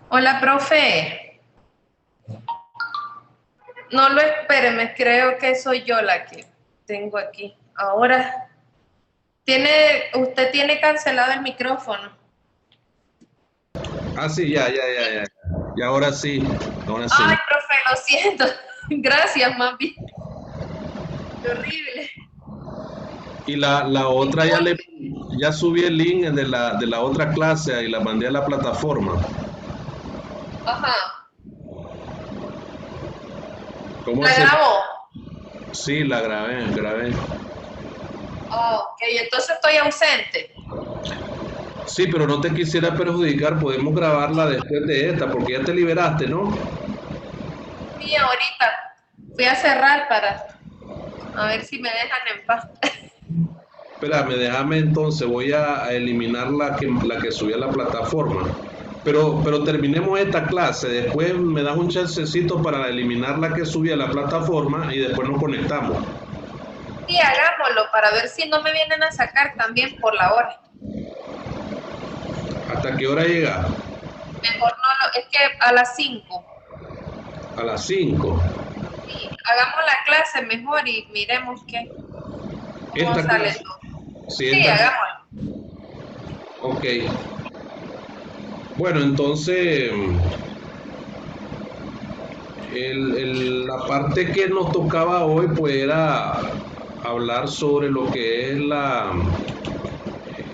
Hola, profe. No lo espéreme, creo que soy yo la que tengo aquí. Ahora, usted tiene cancelado el micrófono. Ah, sí, ya. Y ahora sí, ahora sí. Ay, profe, lo siento. Gracias, mami. Qué horrible. Y la otra Disculpe. ya subí el link de la otra clase y la mandé a la plataforma. Ajá. ¿Cómo ¿La se? grabó? Sí, la grabé. Oh, ok, entonces estoy ausente. Sí, pero no te quisiera perjudicar, podemos grabarla después de esta, porque ya te liberaste, ¿no? Sí, ahorita fui a cerrar para a ver si me dejan en paz. Espérame, déjame entonces, voy a eliminar la que subí a la plataforma. Pero terminemos esta clase, después me das un chancecito para eliminar la que subí a la plataforma y después nos conectamos. Sí, hagámoslo para ver si no me vienen a sacar también por la hora. ¿Hasta qué hora llega? Mejor no es que a las 5. A las 5. Sí, hagamos la clase mejor y miremos cómo Esta sale clase. todo. Sí, Sí, esta clase. hagámoslo. Ok. Bueno, entonces, la parte que nos tocaba hoy, pues era hablar sobre lo que es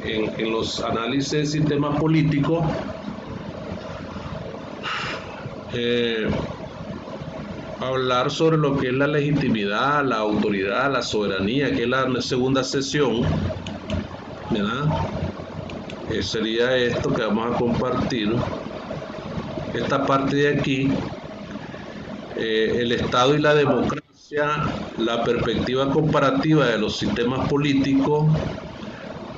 en los análisis de sistemas políticos, eh, hablar sobre lo que es la legitimidad, la autoridad, la soberanía, que es la segunda sesión, ¿verdad? Sería esto que vamos a compartir. Esta parte de aquí, el Estado y la democracia, la perspectiva comparativa de los sistemas políticos,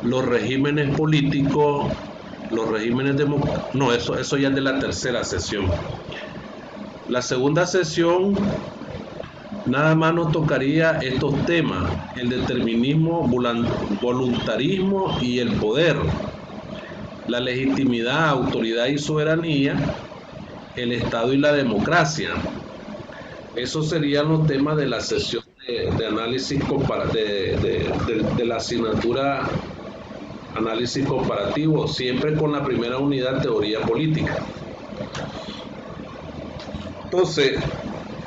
los regímenes políticos, los regímenes democráticos. No, eso ya es de la tercera sesión. La segunda sesión nada más nos tocaría estos temas: el determinismo, voluntarismo y el poder, la legitimidad, autoridad y soberanía, el Estado y la democracia. Esos serían los temas de la sesión de análisis de la asignatura análisis comparativo, siempre con la primera unidad teoría política. Entonces,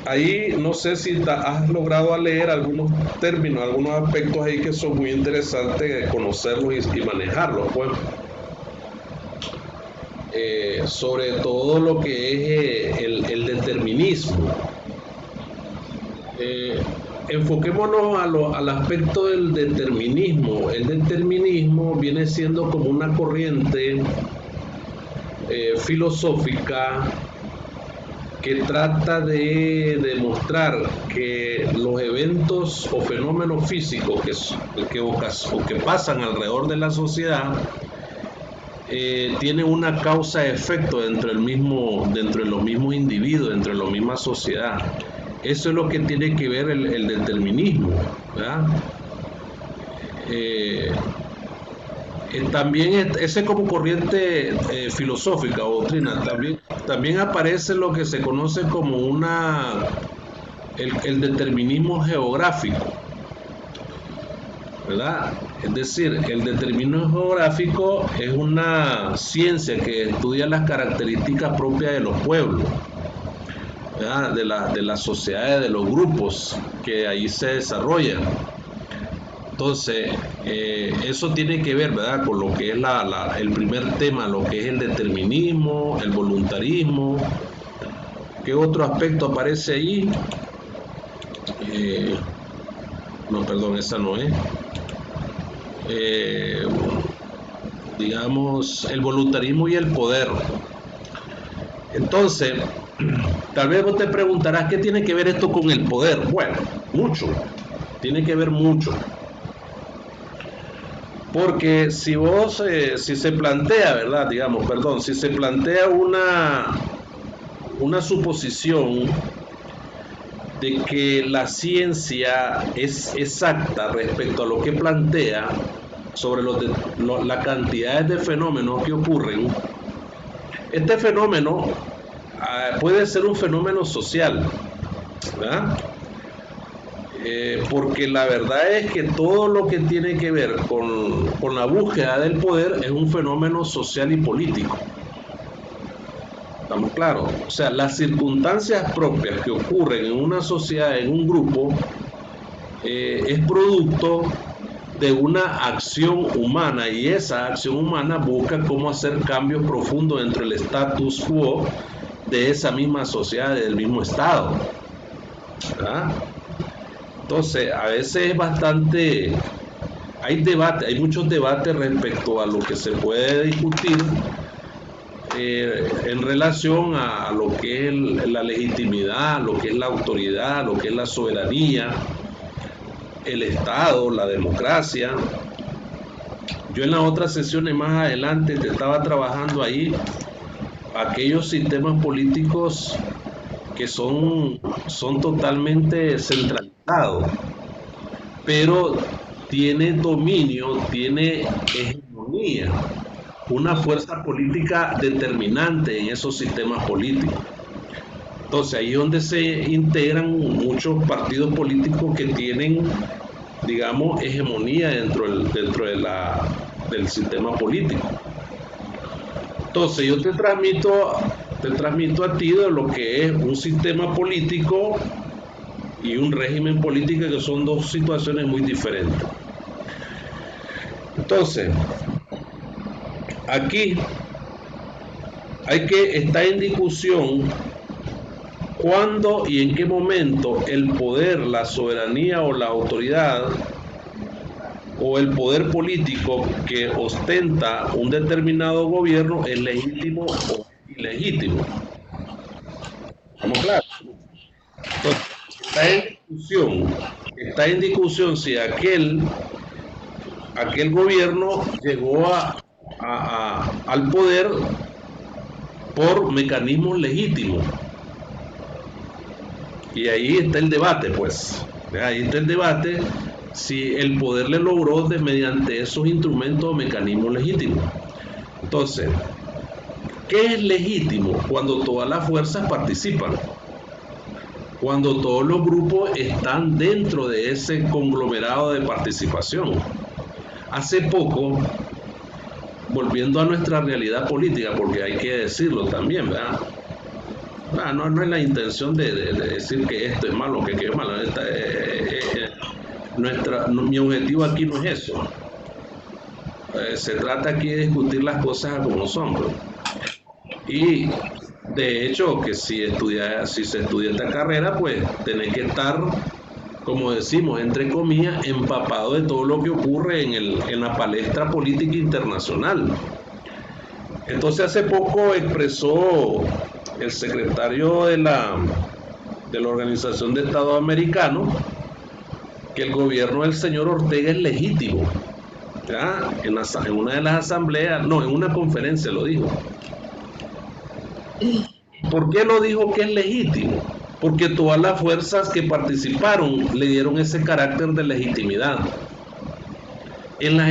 ahí no sé si has logrado leer algunos términos, algunos aspectos ahí que son muy interesantes conocerlos y manejarlos, pues. Sobre todo lo que es el determinismo. Eh, Enfoquémonos al aspecto del determinismo. El determinismo viene siendo como una corriente filosófica que trata de demostrar que los eventos o fenómenos físicos que pasan alrededor de la sociedad tienen una causa-efecto dentro de los mismos individuos, dentro de la misma sociedad. Eso es lo que tiene que ver el determinismo, ¿verdad? También ese como corriente filosófica o doctrina, también aparece lo que se conoce como el determinismo geográfico, ¿verdad? Es decir, el determinismo geográfico es una ciencia que estudia las características propias de los pueblos, ¿verdad? De las sociedades, de los grupos que ahí se desarrollan. Entonces, eso tiene que ver, ¿verdad?, con lo que es el primer tema, lo que es el determinismo, el voluntarismo. ¿Qué otro aspecto aparece ahí? No, perdón, esa no es. Eh, digamos, el voluntarismo y el poder. Entonces, tal vez vos te preguntarás, ¿qué tiene que ver esto con el poder? Bueno, mucho. Tiene que ver mucho. Porque si se plantea, ¿verdad? Digamos, perdón, si se plantea una suposición de que la ciencia es exacta respecto a lo que plantea sobre las cantidades de fenómenos que ocurren, Este fenómeno puede ser un fenómeno social, ¿verdad? Porque la verdad es que todo lo que tiene que ver con la búsqueda del poder es un fenómeno social y político. ¿Estamos claros? O sea, las circunstancias propias que ocurren en una sociedad, en un grupo, es producto de una acción humana, y esa acción humana busca cómo hacer cambios profundos dentro del status quo de esa misma sociedad, del mismo estado, ¿verdad? Entonces, a veces es bastante, hay muchos debates respecto a lo que se puede discutir en relación a lo que es la legitimidad, lo que es la autoridad, lo que es la soberanía, el Estado, la democracia. Yo en las otras sesiones más adelante te estaba trabajando ahí aquellos sistemas políticos que son totalmente centralizados, pero tiene dominio, tiene hegemonía, una fuerza política determinante en esos sistemas políticos. Entonces ahí es donde se integran muchos partidos políticos que tienen, digamos, hegemonía dentro del sistema político. Entonces yo te transmito a ti de lo que es un sistema político y un régimen político, que son dos situaciones muy diferentes. Entonces, aquí está en discusión cuándo y en qué momento el poder, la soberanía o la autoridad o el poder político que ostenta un determinado gobierno es legítimo o ilegítimo. ¿Estamos claros? Entonces, está en discusión si aquel gobierno llegó al poder por mecanismos legítimos. Y ahí está el debate, pues. Ahí está el debate si el poder le logró mediante esos instrumentos o mecanismos legítimos. Entonces, ¿qué es legítimo? Cuando todas las fuerzas participan, cuando todos los grupos están dentro de ese conglomerado de participación. Hace poco, volviendo a nuestra realidad política, porque hay que decirlo también, ¿verdad? No es la intención de decir que esto es malo, que es malo. Mi objetivo aquí no es eso. Se trata aquí de discutir las cosas como son, bro. Y de hecho, que si se estudia esta carrera, pues tenés que estar, como decimos, entre comillas, empapado de todo lo que ocurre en la palestra política internacional. Entonces, hace poco expresó el secretario de la Organización de Estados Americanos que el gobierno del señor Ortega es legítimo. ¿Ya? En una de las asambleas, no, en una conferencia lo dijo. ¿Por qué lo dijo que es legítimo? Porque todas las fuerzas que participaron le dieron ese carácter de legitimidad en las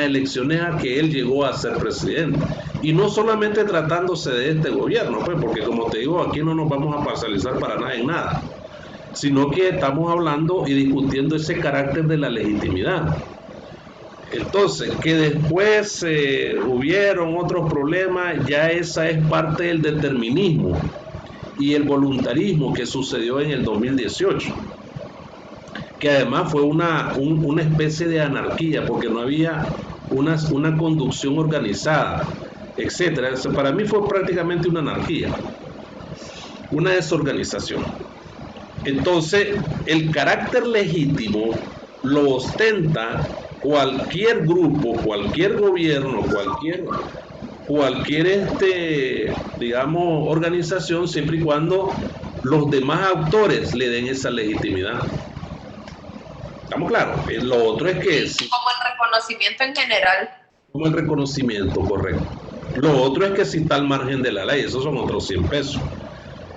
elecciones a que él llegó a ser presidente. Y no solamente tratándose de este gobierno, pues, porque como te digo, aquí no nos vamos a parcializar para nada en nada, sino que estamos hablando y discutiendo ese carácter de la legitimidad. Entonces, que después hubieron otros problemas, ya esa es parte del determinismo y el voluntarismo que sucedió en el 2018, que además fue una especie de anarquía, porque no había una conducción organizada, etcétera. Para mí fue prácticamente una anarquía, una desorganización. Entonces, el carácter legítimo lo ostenta cualquier grupo, cualquier gobierno, cualquier digamos, organización, siempre y cuando los demás actores le den esa legitimidad. ¿Estamos claros? Lo otro es que... Como el reconocimiento en general. Como el reconocimiento, correcto. Lo otro es que si está al margen de la ley, esos son otros 100 pesos.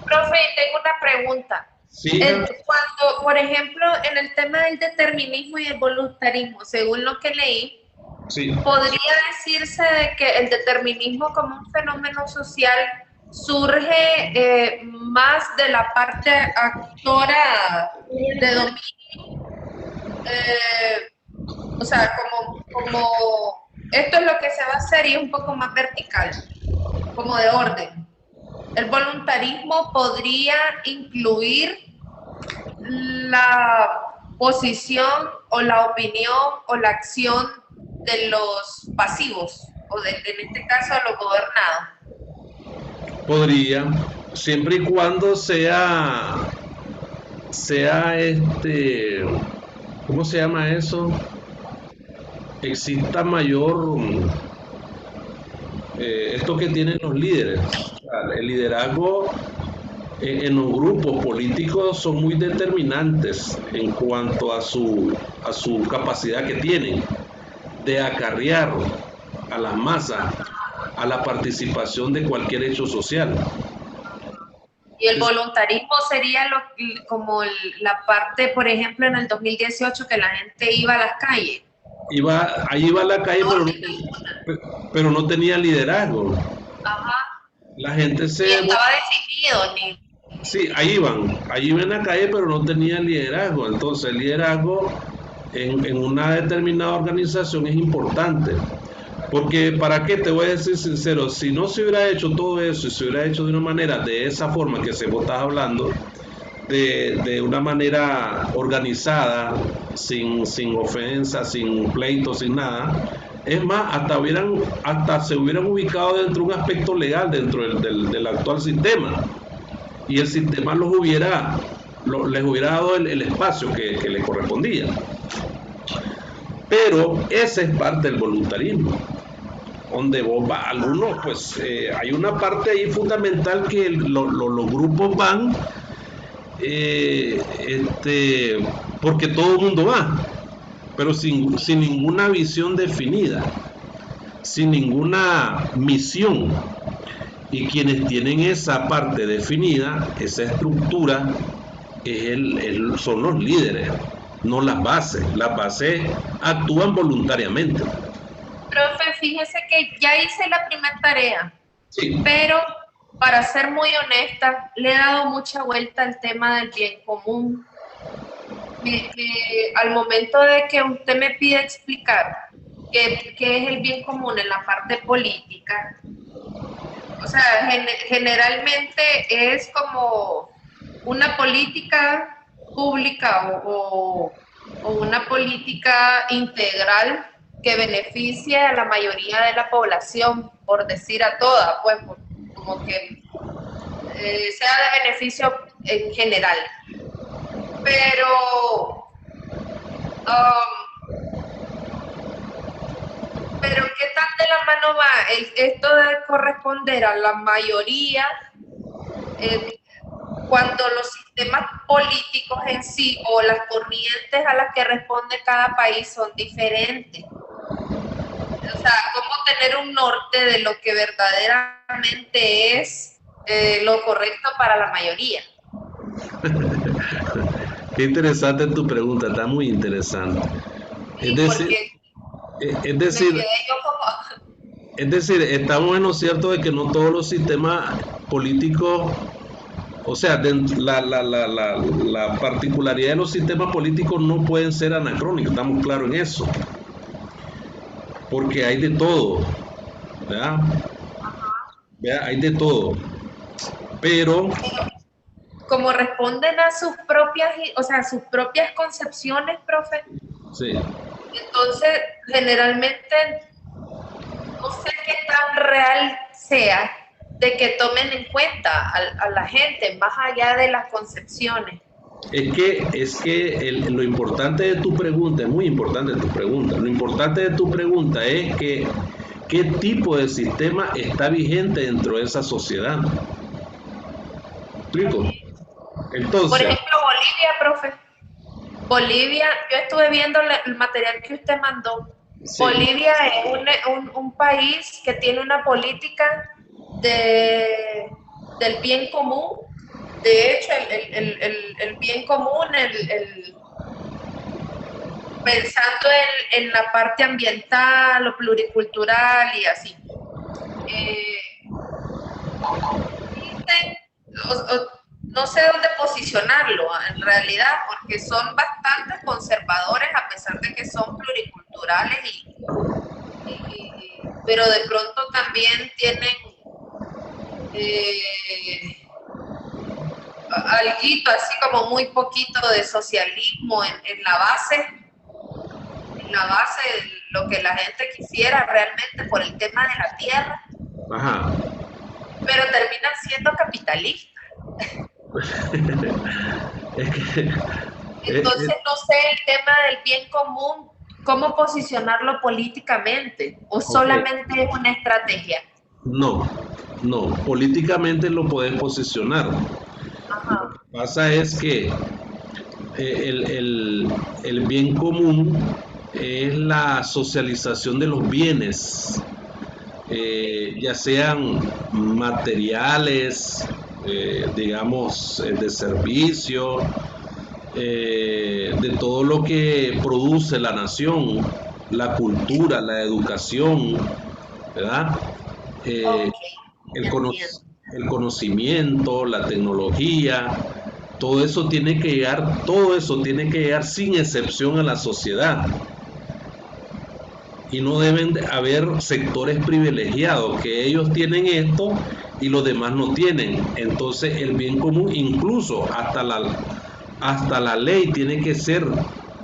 Profe, tengo una pregunta. Sí. Cuando, por ejemplo, en el tema del determinismo y el voluntarismo, según lo que leí, Sí, podría decirse de que el determinismo como un fenómeno social surge más de la parte actora de dominio, eh, o sea, como esto es lo que se va a hacer y es un poco más vertical, como de orden. El voluntarismo podría incluir la posición o la opinión o la acción de los pasivos, o en este caso de los gobernados. podría, siempre y cuando sea ¿cómo se llama eso? Exista mayor, esto que tienen los líderes. O sea, el liderazgo en los grupos políticos son muy determinantes en cuanto a su capacidad que tienen de acarrear a las masas a la participación de cualquier hecho social. Y el voluntarismo sería como la parte, por ejemplo, en el 2018 que la gente iba a las calles. Ahí iba a la calle, pero no tenía liderazgo. Ajá. La gente Ni se... estaba definido, ni... Sí, ahí iban a la calle, pero no tenían liderazgo. Entonces, el liderazgo en una determinada organización es importante. Porque, ¿para qué? Te voy a decir sincero, si no se hubiera hecho todo eso y se hubiera hecho de una manera, de esa forma que se vos estás hablando, de una manera organizada, sin ofensa, sin pleito, sin nada. Es más, hasta se hubieran ubicado dentro de un aspecto legal dentro del actual sistema. Y el sistema les hubiera dado el espacio que les correspondía. Pero esa es parte del voluntarismo. Donde vos vas, algunos, pues hay una parte ahí fundamental que los grupos van porque todo el mundo va, pero sin ninguna visión definida, sin ninguna misión. Y quienes tienen esa parte definida, esa estructura, son los líderes, no las bases. Las bases actúan voluntariamente. Profe, fíjese que ya hice la primera tarea, Sí. pero para ser muy honesta, le he dado mucha vuelta al tema del bien común. Al momento de que usted me pide explicar qué es el bien común en la parte política, o sea, generalmente es como una política pública o una política integral que beneficie a la mayoría de la población, por decir a toda, pues como que sea de beneficio en general. Pero, pero ¿qué tan de la mano va esto de corresponder a la mayoría cuando los sistemas políticos en sí o las corrientes a las que responde cada país son diferentes? O sea, ¿cómo tener un norte de lo que verdaderamente es lo correcto para la mayoría? Qué interesante tu pregunta, está muy interesante. Sí, Es decir, porque es me decir, quedé yo como... es decir, estamos en lo cierto de que no todos los sistemas políticos, o sea, la particularidad de los sistemas políticos no pueden ser anacrónicos, estamos claros en eso, porque hay de todo, ¿verdad? ¿Verdad? Hay de todo, pero como responden a sus propias, o sea, sus propias concepciones, profe. sí. Entonces, generalmente, no sé qué tan real sea de que tomen en cuenta a la gente, más allá de las concepciones. Lo importante de tu pregunta, es muy importante tu pregunta, lo importante de tu pregunta es que qué tipo de sistema está vigente dentro de esa sociedad. ¿Explico? Por Entonces, ejemplo, Bolivia, profe. Bolivia, yo estuve viendo el material que usted mandó. sí, Bolivia es un país que tiene una política del bien común. De hecho, el bien común, pensando en la parte ambiental o pluricultural y así. No sé dónde posicionarlo en realidad, porque son bastante conservadores a pesar de que son pluriculturales, pero de pronto también tienen alguito, así como muy poquito de socialismo en la base de lo que la gente quisiera realmente por el tema de la tierra. Ajá. Pero terminan siendo capitalistas. Entonces no sé el tema del bien común, cómo posicionarlo políticamente, o solamente es una estrategia. No, políticamente lo puedes posicionar. Ajá. Lo que pasa es que el bien común es la socialización de los bienes, ya sean materiales, digamos, de servicio, de todo lo que produce la nación, la cultura, la educación, ¿verdad? Okay, El conocimiento, la tecnología, todo eso tiene que llegar sin excepción a la sociedad. Y no deben de haber sectores privilegiados, que ellos tienen esto y los demás no tienen. Entonces el bien común, incluso hasta la ley, tiene que ser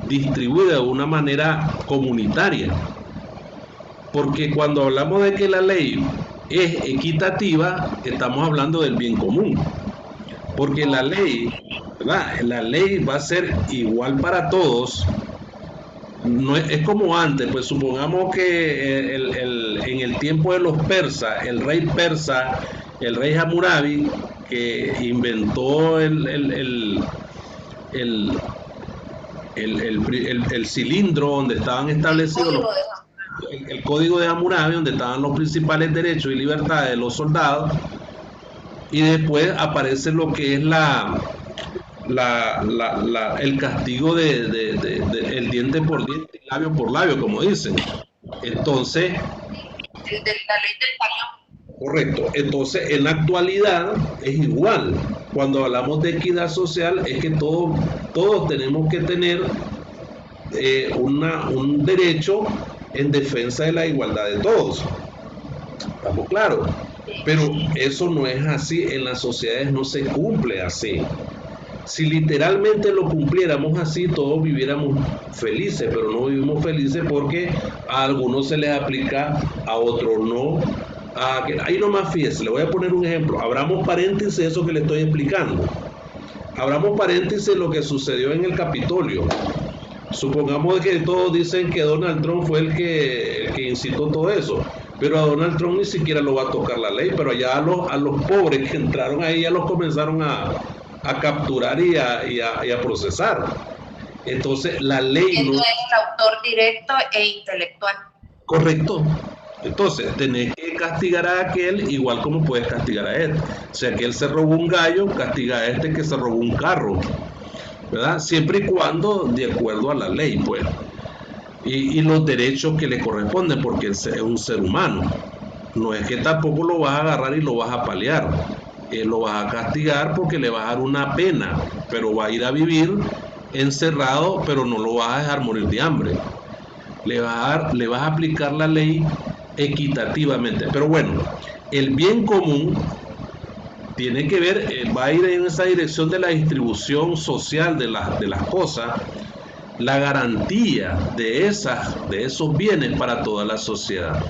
distribuida de una manera comunitaria. Porque cuando hablamos de que la ley es equitativa, estamos hablando del bien común. Porque la ley, ¿verdad? La ley va a ser igual para todos. No es como antes, pues supongamos que en el tiempo de los persas, el rey persa, el rey Hammurabi, que inventó el cilindro donde estaban establecidos el código de Hammurabi, donde estaban los principales derechos y libertades de los soldados, y después aparece lo que es el castigo el diente por diente, labio por labio, como dicen. Entonces, la ley del talión. Correcto. Entonces, en la actualidad es igual. Cuando hablamos de equidad social, es que todos tenemos que tener un derecho en defensa de la igualdad de todos. ¿Estamos claros? Pero eso no es así. En las sociedades no se cumple así. Si literalmente lo cumpliéramos así, todos viviéramos felices, pero no vivimos felices porque a algunos se les aplica, a otros no. Ahí nomás fíjese, le voy a poner un ejemplo. Abramos paréntesis eso que le estoy explicando. Abramos paréntesis lo que sucedió en el Capitolio. Supongamos que todos dicen que Donald Trump fue el que incitó todo eso, pero a Donald Trump ni siquiera lo va a tocar la ley, pero ya a los pobres que entraron ahí ya los comenzaron a capturar y a procesar. Entonces la ley no es el autor directo e intelectual. Correcto. Entonces tenés que castigar a aquel igual como puedes castigar a este. O sea, que él se robó un gallo, castiga a este que se robó un carro, ¿verdad? Siempre y cuando de acuerdo a la ley, pues, y los derechos que le corresponden, porque es un ser humano. No es que tampoco lo vas a agarrar y lo vas a paliar. Lo vas a castigar porque le vas a dar una pena, pero va a ir a vivir encerrado, pero no lo vas a dejar morir de hambre. Le vas a aplicar la ley equitativamente. Pero bueno, el bien común tiene que ver, va a ir en esa dirección de la distribución social de las cosas, la garantía de esos bienes para toda la sociedad.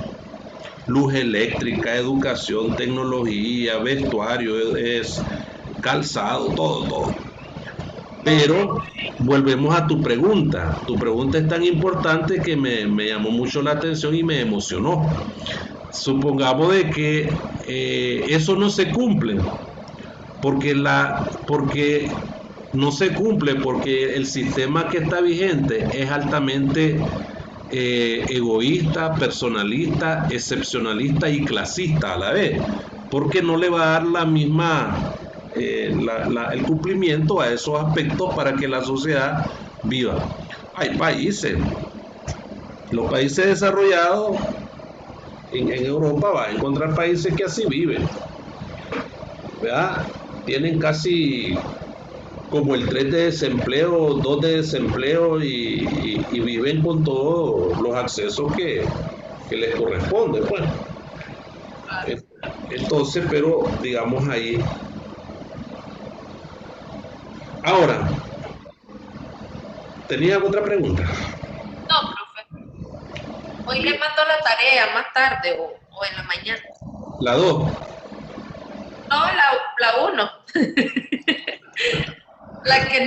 Luz eléctrica, educación, tecnología, vestuario, calzado, todo. Pero volvemos a tu pregunta. Tu pregunta es tan importante que me llamó mucho la atención y me emocionó. Supongamos de que eso no se cumple, porque no se cumple porque el sistema que está vigente es altamente egoísta, personalista, excepcionalista y clasista a la vez, porque no le va a dar la misma el cumplimiento a esos aspectos para que la sociedad viva. Hay países, los países desarrollados en Europa va a encontrar países que así viven, ¿verdad? Tienen casi como el 3 de desempleo, 2 de desempleo y viven con todos los accesos que les corresponde, pues. Entonces, pero digamos ahí. Ahora, ¿tenía otra pregunta? No, profe. Hoy le mando la tarea más tarde o en la mañana. La 2. No, la 1. Es que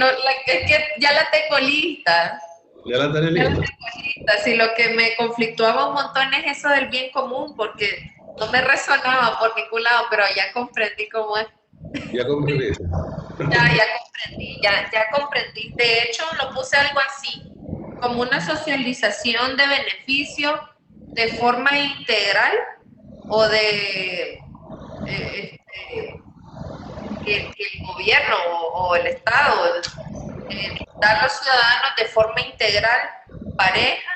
ya la tengo lista. ¿Ya la tenés Ya la lista? tengo lista. Si lo que me conflictuaba un montón es eso del bien común, porque no me resonaba por ningún lado, pero ya comprendí cómo es. Ya comprendiste. Ya comprendí. De hecho, lo puse algo así, como una socialización de beneficio de forma integral o de que el gobierno o el Estado da a los ciudadanos de forma integral, pareja,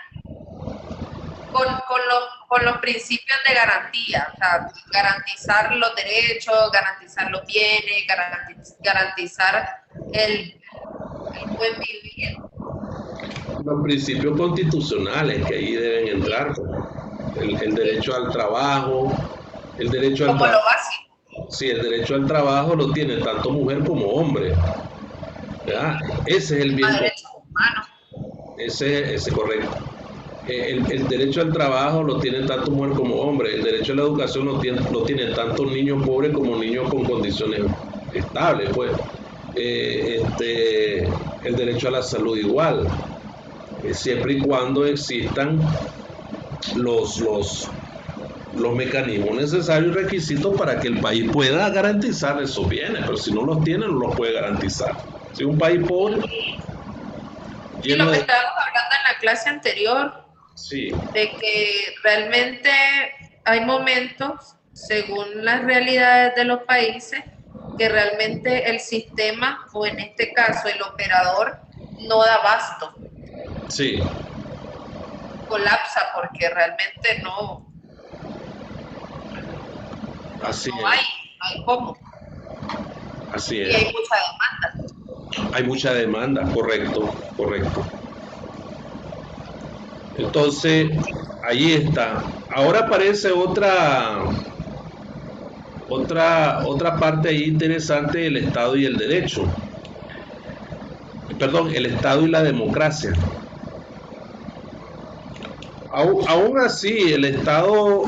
con los principios de garantía, o sea, garantizar los derechos, garantizar los bienes, garantizar el buen vivir. Los principios constitucionales que ahí deben entrar, el derecho al trabajo, el derecho al Como lo trabajo. básico. Sí, el derecho al trabajo lo tiene tanto mujer como hombre, ¿verdad? Ese es el bien común. Derechos humanos. Ese correcto. El derecho al trabajo lo tienen tanto mujer como hombre. El derecho a la educación lo tienen tanto niños pobres como niños con condiciones estables, pues. El derecho a la salud igual, siempre y cuando existan los mecanismos necesarios y requisitos para que el país pueda garantizar esos bienes, pero si no los tiene, no los puede garantizar. Si un país pobre, Y lo que estábamos hablando en la clase anterior, sí, de que realmente hay momentos, según las realidades de los países, que realmente el sistema, o en este caso el operador, no da abasto. sí, Colapsa porque realmente no así no es, hay cómo. así Y es. hay mucha demanda. Hay mucha demanda, correcto, correcto. Entonces, ahí está. Ahora aparece otra parte ahí interesante del Estado y el derecho. Perdón, el Estado y la democracia. Aún así, el Estado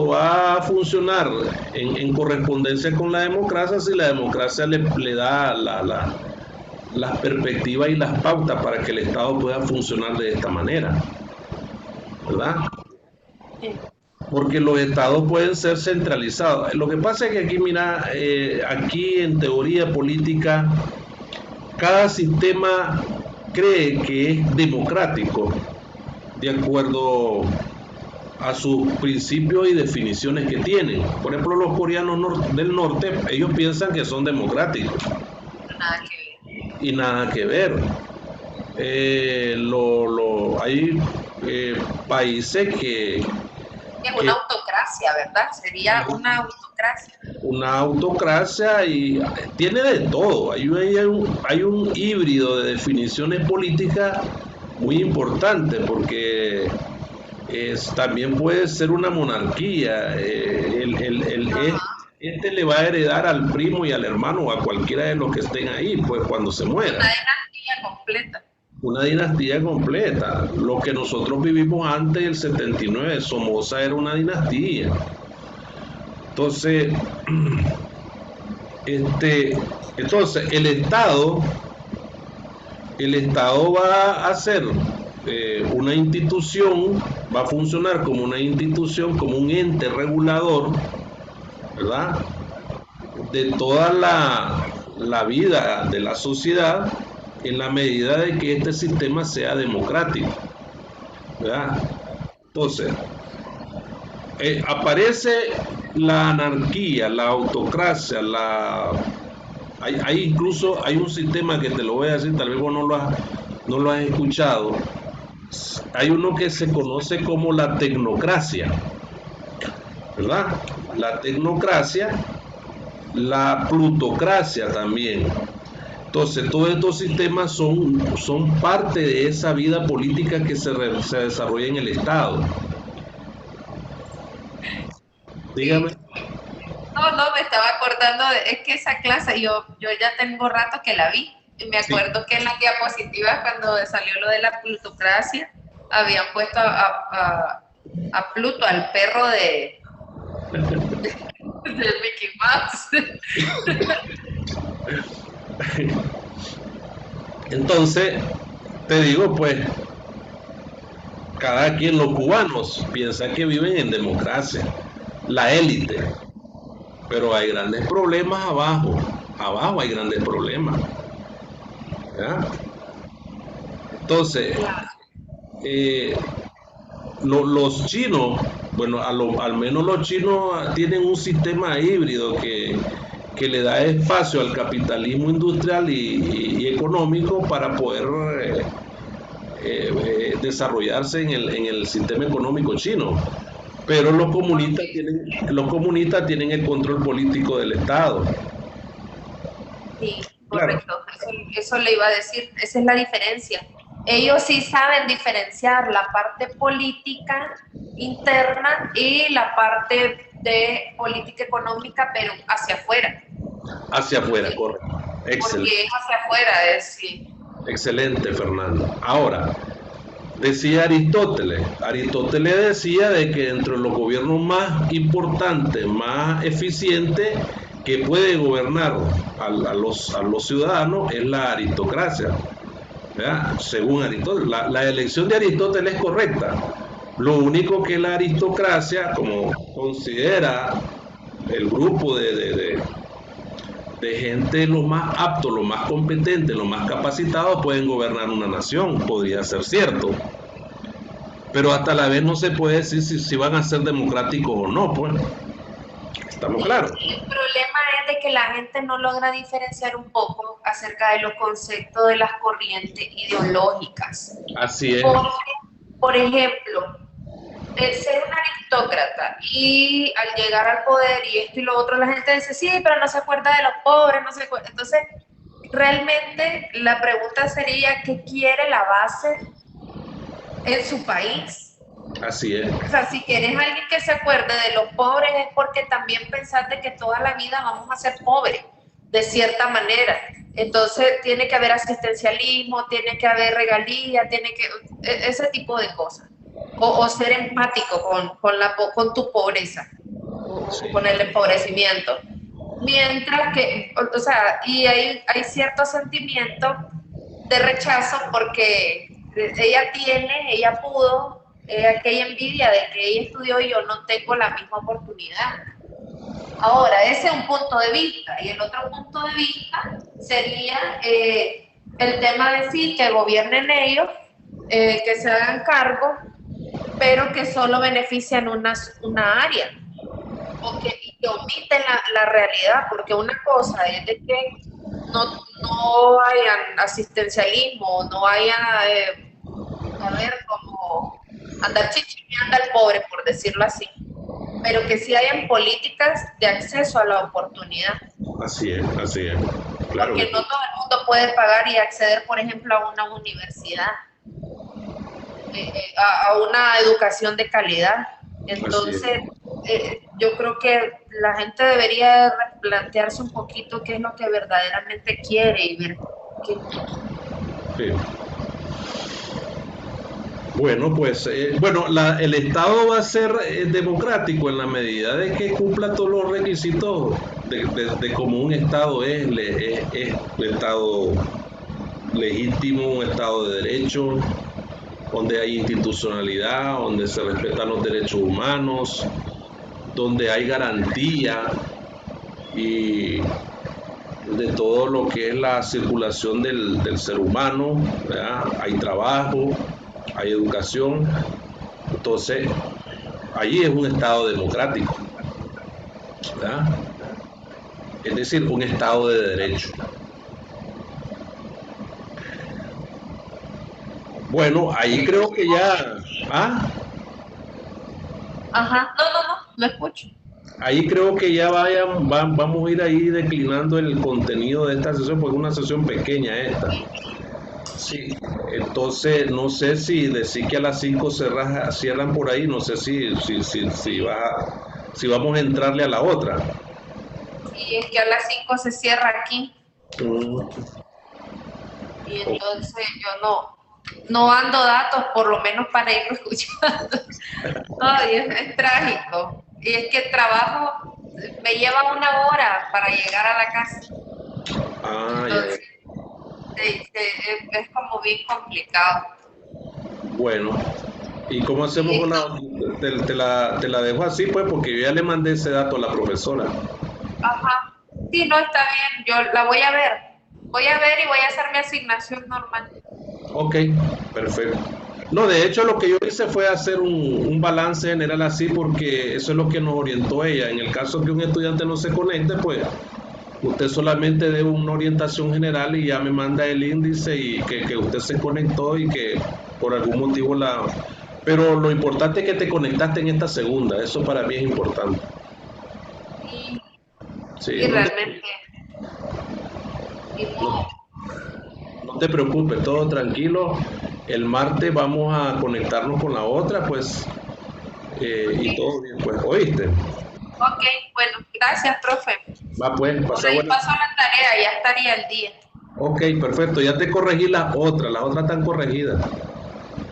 va a funcionar en correspondencia con la democracia si la democracia le da las perspectivas y las pautas para que el Estado pueda funcionar de esta manera, ¿verdad? Sí. Porque los estados pueden ser centralizados. Lo que pasa es que aquí, mira, aquí en teoría política, cada sistema cree que es democrático de acuerdo a sus principios y definiciones que tienen. Por ejemplo, los coreanos del norte, ellos piensan que son democráticos. Nada que ver. Y nada que ver. Hay países que Es una autocracia, ¿verdad? Sería una autocracia. una autocracia y tiene de todo. Hay un híbrido de definiciones políticas muy importante porque también puede ser una monarquía. Este le va a heredar al primo y al hermano o a cualquiera de los que estén ahí, pues cuando se muera. Una dinastía completa. Una dinastía completa. Lo que nosotros vivimos antes del 79, Somoza era una dinastía. Entonces, entonces el Estado va a ser una institución, va a funcionar como una institución, como un ente regulador, ¿verdad? De toda la vida de la sociedad en la medida de que este sistema sea democrático, ¿verdad? Entonces, aparece la anarquía, la autocracia, hay incluso hay un sistema que te lo voy a decir, tal vez vos no lo has escuchado. Hay uno que se conoce como la tecnocracia, ¿verdad? La tecnocracia, la plutocracia también. Entonces, todos estos sistemas son parte de esa vida política que se desarrolla en el Estado. Dígame. Sí. No, me estaba acordando, es que esa clase yo ya tengo rato que la vi. Y me Sí. acuerdo que en las diapositivas, cuando salió lo de la plutocracia, habían puesto a Pluto, al perro de Mickey Mouse. Entonces, te digo, pues, cada quien, los cubanos, piensan que viven en democracia, la élite, pero hay grandes problemas abajo, abajo hay grandes problemas, ¿ya? Entonces, eh, los chinos, bueno, al menos los chinos tienen un sistema híbrido que le da espacio al capitalismo industrial y económico para poder desarrollarse en el sistema económico chino. Pero los comunistas tienen el control político del Estado. Sí, Claro, correcto. Eso le iba a decir, esa es la diferencia. Ellos sí saben diferenciar la parte política interna y la parte de política económica, pero hacia afuera. hacia afuera, correcto. Excelente, Porque es hacia afuera, es sí. excelente, Fernando. Ahora, decía Aristóteles decía de que entre los gobiernos más importantes, más eficientes que puede gobernar a los ciudadanos es la aristocracia. ¿Verdad? Según Aristóteles, la elección de Aristóteles es correcta. Lo único que la aristocracia, como considera el grupo de gente lo más apto, lo más competente, lo más capacitado, pueden gobernar una nación, podría ser cierto. Pero hasta la vez no se puede decir si van a ser democráticos o no, pues. Estamos claros. El problema es de que la gente no logra diferenciar un poco acerca de los conceptos de las corrientes ideológicas. Así es. Porque, por ejemplo, el ser un aristócrata y al llegar al poder y esto y lo otro, la gente dice, sí, pero no se acuerda de los pobres, no se acuerda. Entonces, realmente la pregunta sería, ¿qué quiere la base en su país? Así es. O sea, si quieres alguien que se acuerde de los pobres es porque también pensaste que toda la vida vamos a ser pobres, de cierta manera. Entonces, tiene que haber asistencialismo, tiene que haber regalía, ese tipo de cosas. O ser empático con tu pobreza, Sí. con el empobrecimiento. Mientras que, o sea, y hay cierto sentimiento de rechazo porque ella pudo, aquella envidia de que ella estudió y yo no tengo la misma oportunidad. Ahora, ese es un punto de vista y el otro punto de vista sería el tema de sí, que gobiernen ellos, que se hagan cargo, pero que solo benefician una área o que omiten la realidad, porque una cosa es de que no hayan asistencialismo, no haya, a ver, como andar chichimeando al pobre, por decirlo así, pero que sí hayan políticas de acceso a la oportunidad. Así es, así es. Claro. Porque no todo el mundo puede pagar y acceder, por ejemplo, a una universidad, a una educación de calidad. Entonces, yo creo que la gente debería replantearse un poquito qué es lo que verdaderamente quiere y ver qué. Sí. Bueno, pues, el Estado va a ser democrático en la medida de que cumpla todos los requisitos de cómo un Estado es un Estado legítimo, un Estado de derecho, donde hay institucionalidad, donde se respetan los derechos humanos, donde hay garantía y de todo lo que es la circulación del ser humano, ¿verdad? Hay trabajo, hay educación, entonces allí es un Estado democrático, ¿verdad? Es decir, un Estado de derecho. Bueno, ahí creo que ya, Ajá, no, lo escucho. ahí creo que ya vamos a ir ahí declinando el contenido de esta sesión, porque es una sesión pequeña esta. Sí, entonces no sé si decir que a las 5 cierran por ahí, no sé si vamos a entrarle a la otra. Sí, es que a las 5 se cierra aquí. Mm, Y entonces yo no ando datos, por lo menos para irlo escuchando. Ay, es trágico. Y es que el trabajo me lleva 1 hora para llegar a la casa. ya. Entonces, es como bien complicado. Bueno, ¿y cómo hacemos Y con la... Te la dejo así, pues, porque yo ya le mandé ese dato a la profesora. ajá. Sí, no está bien. Yo la voy a ver. Voy a ver y voy a hacer mi asignación normal. Ok, perfecto. No, de hecho lo que yo hice fue hacer un balance general así porque eso es lo que nos orientó ella. En el caso que un estudiante no se conecte, pues usted solamente dé una orientación general y ya me manda el índice y que usted se conectó y que por algún motivo la... Pero lo importante es que te conectaste en esta segunda, eso para mí es importante. Y, Sí, y realmente, y no, no. no te preocupes, todo tranquilo. El martes vamos a conectarnos con la otra, pues, y Ok, todo bien, pues, ¿oíste? ok, bueno, gracias, profe. Va, pues, Por pasa ahí buena. pasó la tarea, ya estaría el día. Ok, perfecto, ya te corregí las otras están corregidas.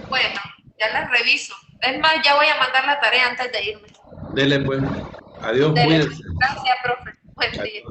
Bueno, ya las reviso. Es más, ya voy a mandar la tarea antes de irme. Dele, pues, adiós, Dele, cuídense. gracias, profe. Buen día. Adiós.